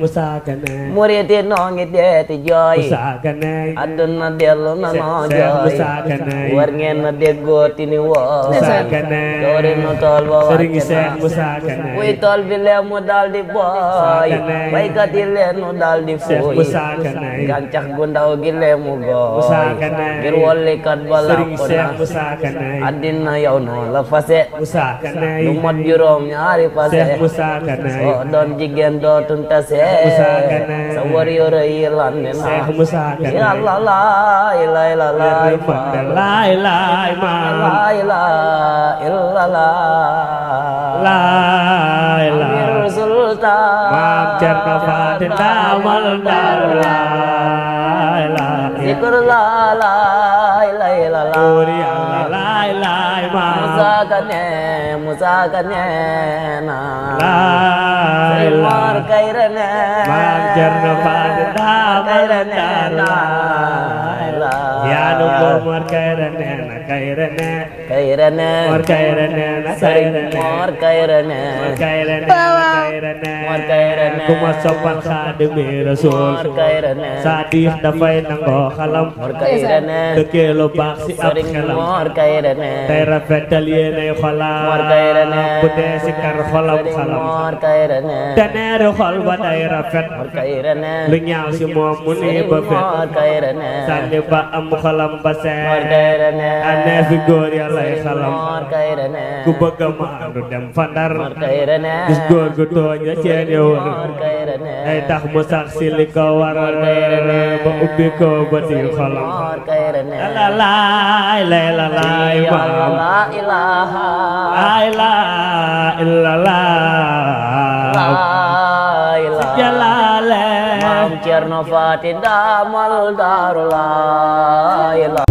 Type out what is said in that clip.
Musa Kane murid yi noo ngi deeti jooy Musa Kane adduna dellu na noo Cheikh jooy Musa Kane war ngeen na déggooti ni woo Musa Kane doori nu tool ba Sëriñ wàcc Cheikh na Musa Kane wuy tool bi lee mu daldi booy baykat yi leen nu daldi Cheikh fuuy Musa Kane gàncax gu ndaw gi lee mu Musa gooy Kane ngir wollikat ba Sëriñ làqu Cheikh na Musa Kane addina yow noo la fase Musa Kane lu mot juróom ñaari fase Cheikh Musa Kane soo doon jigéen dootun tase Musa Kane sa war yore yi lande na Cheikh Musa Kane yàlla laay laay la laay faal laay laay maam laay laay illa laay Amir laay Sultan maam Cerno Faati Ndamal Ndar laay laay zikr laay laay la Buur Yàlla laay laay maam Musa Kane na laay Mor laay Kayre ne maam Cerno Faati Ndamal Ndar laay yaa nu ko Mor Kayre nee na Kayre nee Kayre ne Mor Kayre nee na Kayre nee Mor Kayre ne Mor Kayre nee na Kayre nee Mor Kayre nee ku ma soppal Xaadimu Rasuul Mor Kayre ne Saadiq dafay nangoo xalam Mor Kayre ne dëkkee lu baax si ab Sëriñ xelam Mor Kayre ne tey rafetal yéenay xolaam Mor Kayre ne bu dee si kar xolam Sëriñ xalam Mor Kayre ne te neeri xol ba day rafet Mor Kayre ne lu ñaaw si moom mu nii ba fet Mor Kayre ne sànni ba am xolam ba Mor seet Kayre ne anee fi góor yàllay xalam Mor Kayre ne ku bëgg a maandu dem fa Ndar Mor Kayre ne gis góor gu tooñ ya ceen ya wër Mor Kayre ne day tax mu sax si li ko waral ba ubbi ko ba di xolam Mor Kayre ne la laay lay la laay maam la ilaha laay laa illa laa la ilaha jalaale Maam Cerno Faati Ndamal Daaru la ilaha